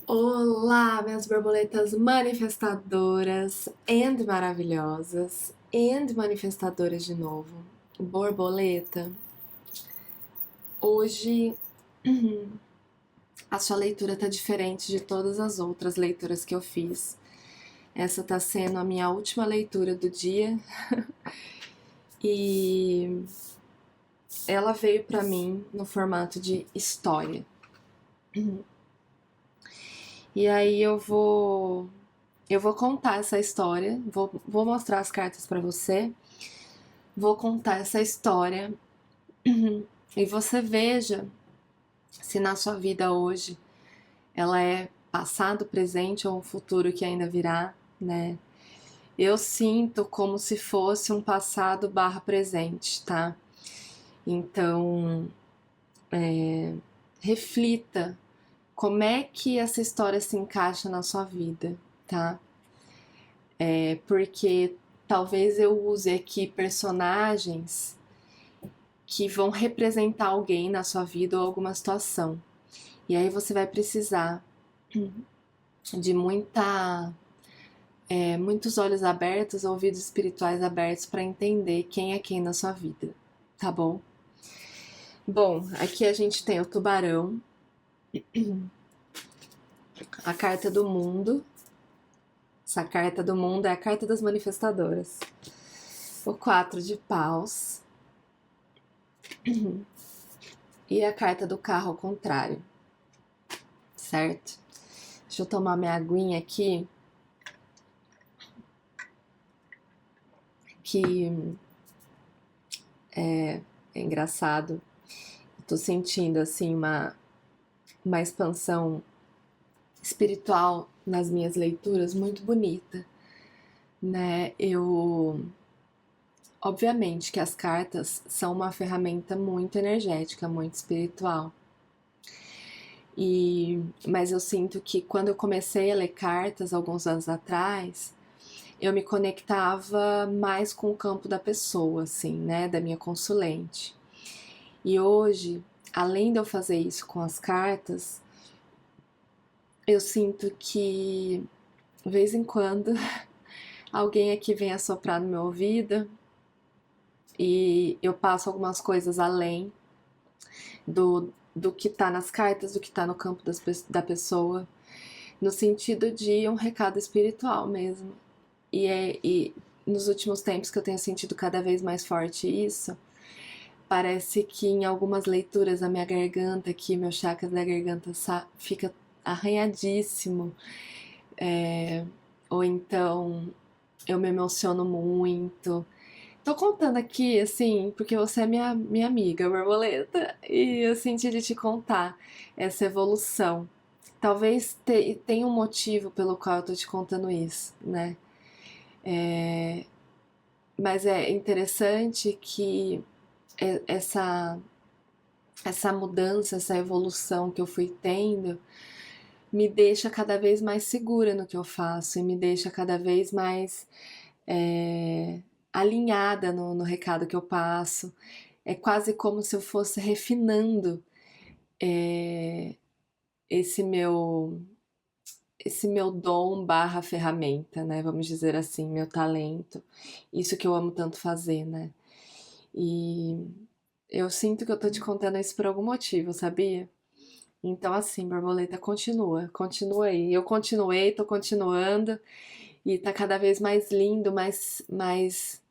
Olá, minhas borboletas manifestadoras and maravilhosas and manifestadoras de novo. Borboleta, hoje a sua leitura tá diferente de todas as outras leituras que eu fiz. Essa tá sendo a minha última leitura do dia e ela veio pra mim no formato de história. E aí eu vou contar essa história, vou mostrar as cartas pra você. Vou contar essa história e você veja se na sua vida hoje ela é passado, presente ou um futuro que ainda virá, né? Eu sinto como se fosse um passado barra presente, tá? Então, reflita como é que essa história se encaixa na sua vida, tá? Porque talvez eu use aqui personagens que vão representar alguém na sua vida ou alguma situação. E aí você vai precisar de muitos olhos abertos, ouvidos espirituais abertos para entender quem é quem na sua vida, tá bom? Bom, aqui a gente tem o tubarão, a carta do mundo. Essa carta do mundo é a carta das manifestadoras. O 4 de paus e a carta do carro ao contrário, certo? Deixa eu tomar minha aguinha aqui, que é engraçado. Tô sentindo assim uma expansão espiritual nas minhas leituras muito bonita, né? Obviamente que as cartas são uma ferramenta muito energética, muito espiritual. Mas eu sinto que quando eu comecei a ler cartas alguns anos atrás, eu me conectava mais com o campo da pessoa, assim, né, da minha consulente. E hoje, além de eu fazer isso com as cartas, eu sinto que de vez em quando alguém aqui vem assoprar no meu ouvido e eu passo algumas coisas além do que tá nas cartas, do que tá no campo da pessoa, no sentido de um recado espiritual mesmo. E nos últimos tempos que eu tenho sentido cada vez mais forte isso, parece que em algumas leituras a minha garganta aqui, meu chakra da garganta fica arranhadíssimo, ou então eu me emociono muito. Tô contando aqui, assim, porque você é minha amiga, borboleta, e eu senti de te contar essa evolução. Talvez tenha um motivo pelo qual eu tô te contando isso, né? Mas é interessante que essa, essa mudança, essa evolução que eu fui tendo, me deixa cada vez mais segura no que eu faço e me deixa cada vez mais é, alinhada no recado que eu passo. É quase como se eu fosse refinando é, esse meu esse meu dom barra ferramenta, né? Vamos dizer assim, meu talento. Isso que eu amo tanto fazer, né? E eu sinto que eu tô te contando isso por algum motivo, sabia? Então, assim, borboleta, continua aí. Eu continuei, tô continuando e tá cada vez mais lindo, mais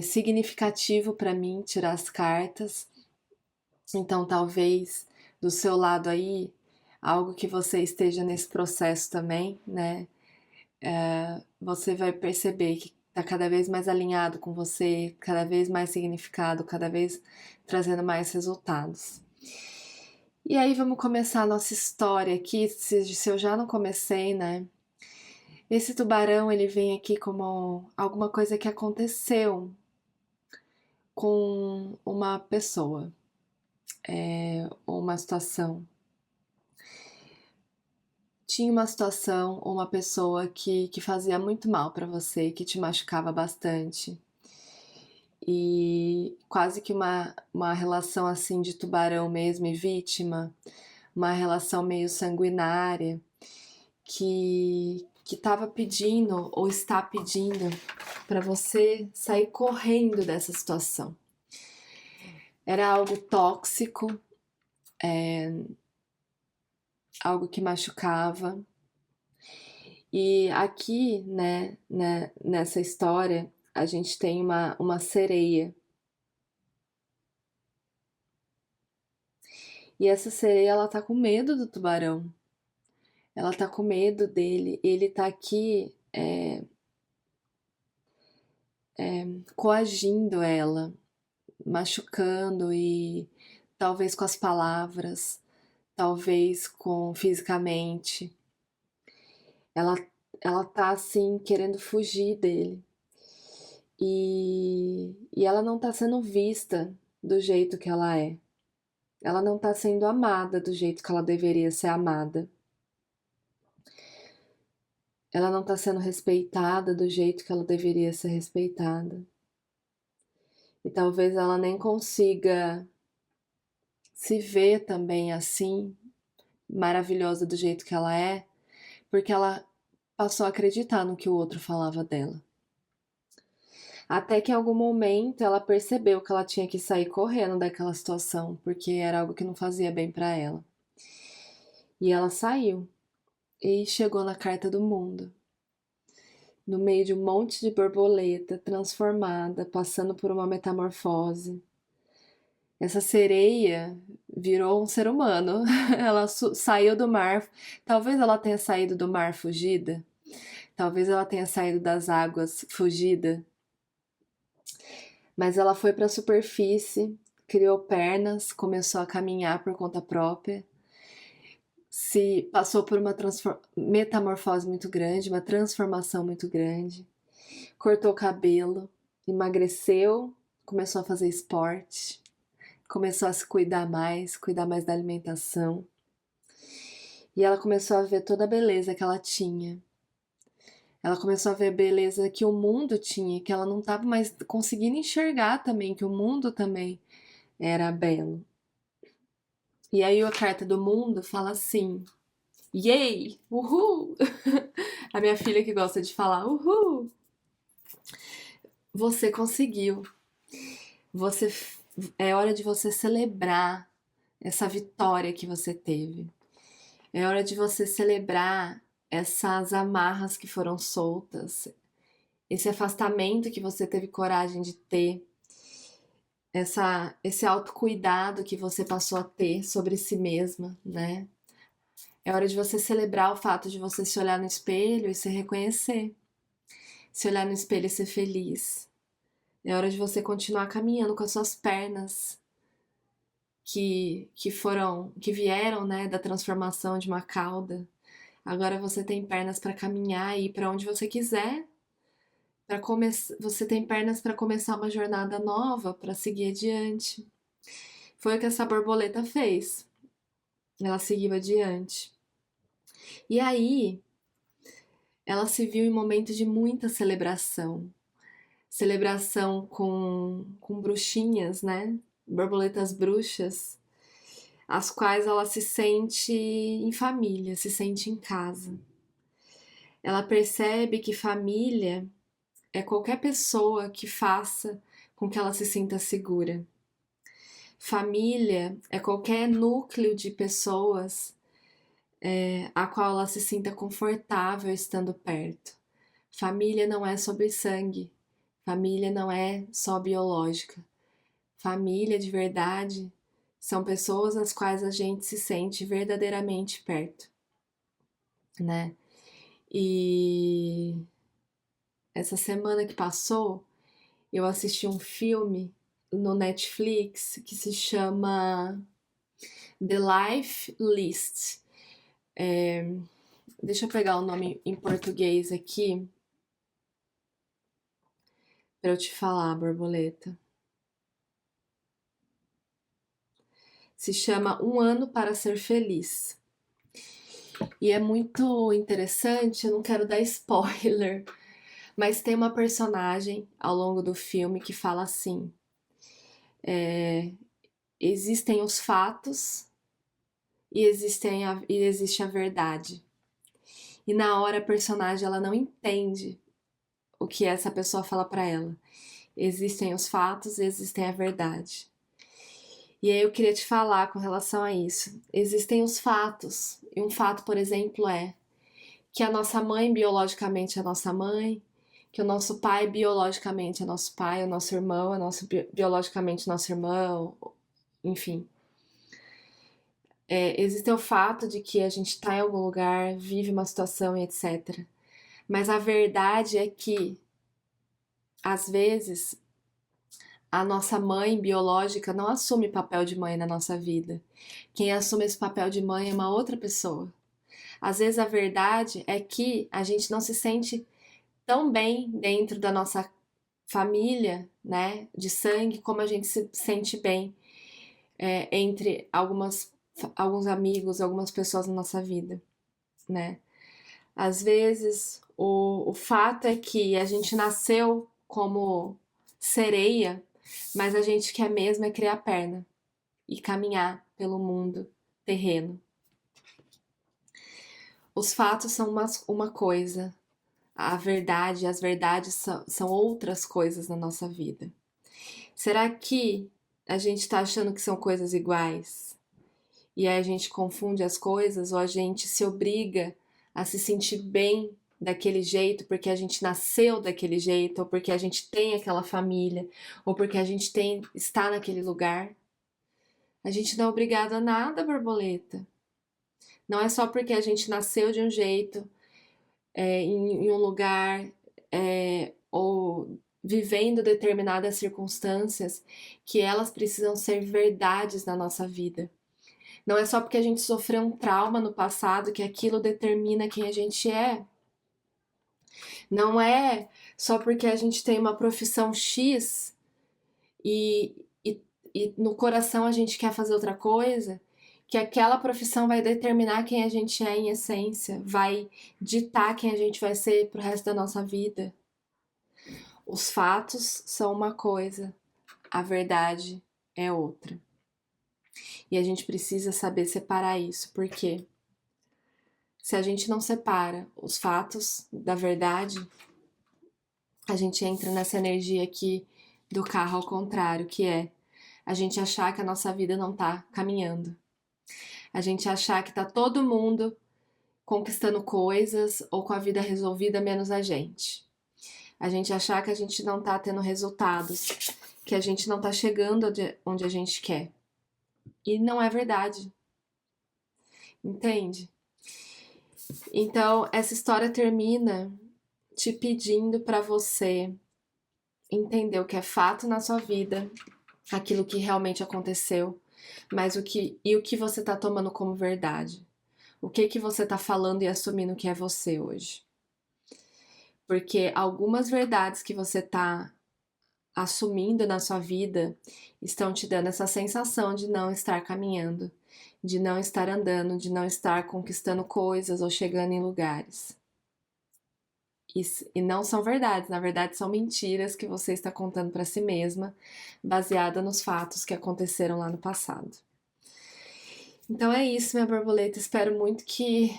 significativo para mim tirar as cartas. Então, talvez do seu lado aí, algo que você esteja nesse processo também, né? Você vai perceber que tá cada vez mais alinhado com você, cada vez mais significado, cada vez trazendo mais resultados. E aí vamos começar a nossa história aqui, se eu já não comecei, né? Esse tubarão, ele vem aqui como alguma coisa que aconteceu com uma pessoa, ou uma situação. Tinha uma situação ou uma pessoa que fazia muito mal para você, que te machucava bastante. E quase que uma relação assim de tubarão mesmo e vítima, uma relação meio sanguinária, que estava pedindo ou está pedindo para você sair correndo dessa situação. Era algo tóxico, algo que machucava. E aqui, né, nessa história, a gente tem uma sereia. E essa sereia, ela tá com medo do tubarão. Ela tá com medo dele. Ele tá aqui coagindo ela, machucando e talvez com as palavras, talvez com fisicamente. Ela, ela tá assim querendo fugir dele. E ela não tá sendo vista do jeito que ela é. Ela não tá sendo amada do jeito que ela deveria ser amada. Ela não tá sendo respeitada do jeito que ela deveria ser respeitada. E talvez ela nem consiga se ver também assim, maravilhosa do jeito que ela é, porque ela passou a acreditar no que o outro falava dela. Até que em algum momento ela percebeu que ela tinha que sair correndo daquela situação, porque era algo que não fazia bem para ela. E ela saiu e chegou na carta do mundo, no meio de um monte de borboleta transformada, passando por uma metamorfose. Essa sereia virou um ser humano. Ela saiu do mar. Talvez ela tenha saído do mar fugida. Talvez ela tenha saído das águas fugida. Mas ela foi para a superfície, criou pernas, começou a caminhar por conta própria. Se passou por uma metamorfose muito grande, uma transformação muito grande. Cortou o cabelo, emagreceu, começou a fazer esporte, começou a se cuidar mais da alimentação. E ela começou a ver toda a beleza que ela tinha. Ela começou a ver a beleza que o mundo tinha, que ela não estava mais conseguindo enxergar também, que o mundo também era belo. E aí a carta do mundo fala assim: Yay! Uhul! A minha filha que gosta de falar uhul! Você conseguiu. Você é hora de você celebrar essa vitória que você teve. É hora de você celebrar essas amarras que foram soltas, esse afastamento que você teve coragem de ter, esse autocuidado que você passou a ter sobre si mesma, né? É hora de você celebrar o fato de você se olhar no espelho e se reconhecer. Se olhar no espelho e ser feliz. É hora de você continuar caminhando com as suas pernas que vieram, né, da transformação de uma cauda. Agora você tem pernas para caminhar e ir para onde você quiser. Você tem pernas para começar uma jornada nova, para seguir adiante. Foi o que essa borboleta fez. Ela seguiu adiante. E aí, ela se viu em momentos de muita celebração. Celebração com bruxinhas, né? Borboletas bruxas, as quais ela se sente em família, se sente em casa. Ela percebe que família é qualquer pessoa que faça com que ela se sinta segura. Família é qualquer núcleo de pessoas a qual ela se sinta confortável estando perto. Família não é sobre sangue. Família não é só biológica. Família de verdade são pessoas às quais a gente se sente verdadeiramente perto, né? E essa semana que passou, eu assisti um filme no Netflix que se chama The Life List. Deixa eu pegar o nome em português aqui para eu te falar, borboleta. Se chama Um Ano para Ser Feliz. E é muito interessante, eu não quero dar spoiler, mas tem uma personagem ao longo do filme que fala assim: existem os fatos e existe a verdade. E na hora a personagem ela não entende o que essa pessoa fala para ela. Existem os fatos e existem a verdade. E aí eu queria te falar com relação a isso. Existem os fatos. E um fato, por exemplo, é que a nossa mãe biologicamente é a nossa mãe, que o nosso pai biologicamente é nosso pai, o nosso irmão é biologicamente nosso irmão, enfim. Existe o fato de que a gente está em algum lugar, vive uma situação e etc. Mas a verdade é que, às vezes, a nossa mãe biológica não assume papel de mãe na nossa vida. Quem assume esse papel de mãe é uma outra pessoa. Às vezes a verdade é que a gente não se sente tão bem dentro da nossa família, né, de sangue, como a gente se sente bem entre alguns amigos, algumas pessoas na nossa vida, né? Às vezes o fato é que a gente nasceu como sereia, mas a gente quer mesmo é criar perna e caminhar pelo mundo terreno. Os fatos são uma coisa, a verdade, as verdades são outras coisas na nossa vida. Será que a gente está achando que são coisas iguais? E aí a gente confunde as coisas ou a gente se obriga a se sentir bem daquele jeito porque a gente nasceu daquele jeito, ou porque a gente tem aquela família, ou porque a gente está naquele lugar? A gente não é obrigado a nada, borboleta. Não é só porque a gente nasceu de um jeito, em um lugar, ou vivendo determinadas circunstâncias, que elas precisam ser verdades na nossa vida. Não é só porque a gente sofreu um trauma no passado que aquilo determina quem a gente é. Não é só porque a gente tem uma profissão X e, e, e no coração a gente quer fazer outra coisa, que aquela profissão vai determinar quem a gente é em essência, vai ditar quem a gente vai ser pro resto da nossa vida. Os fatos são uma coisa, a verdade é outra. E a gente precisa saber separar isso, porque se a gente não separa os fatos da verdade, a gente entra nessa energia aqui do carro ao contrário, que é a gente achar que a nossa vida não tá caminhando. A gente achar que tá todo mundo conquistando coisas ou com a vida resolvida menos a gente. A gente achar que a gente não tá tendo resultados, que a gente não tá chegando onde a gente quer. E não é verdade. Entende? Então, essa história termina te pedindo para você entender o que é fato na sua vida, aquilo que realmente aconteceu, mas o que você tá tomando como verdade. O que você tá falando e assumindo que é você hoje. Porque algumas verdades que você tá assumindo na sua vida estão te dando essa sensação de não estar caminhando, de não estar andando, de não estar conquistando coisas ou chegando em lugares. E não são verdades, na verdade são mentiras que você está contando para si mesma, baseada nos fatos que aconteceram lá no passado. Então é isso, minha borboleta. Espero muito que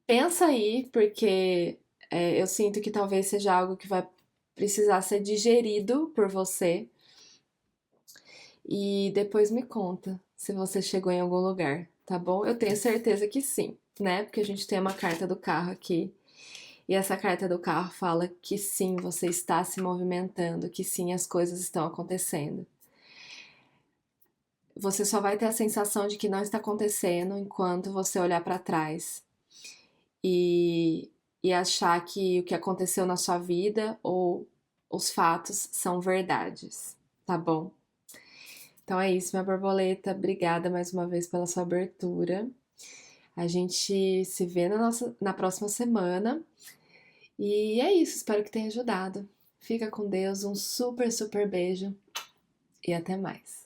pensa aí, porque eu sinto que talvez seja algo que vai precisar ser digerido por você. E depois me conta se você chegou em algum lugar, tá bom? Eu tenho certeza que sim, né? Porque a gente tem uma carta do carro aqui. E essa carta do carro fala que sim, você está se movimentando, que sim, as coisas estão acontecendo. Você só vai ter a sensação de que não está acontecendo enquanto você olhar para trás e, e achar que o que aconteceu na sua vida ou os fatos são verdades, tá bom? Então é isso, minha borboleta. Obrigada mais uma vez pela sua abertura. A gente se vê na próxima semana. E é isso, espero que tenha ajudado. Fica com Deus, um super, super beijo e até mais.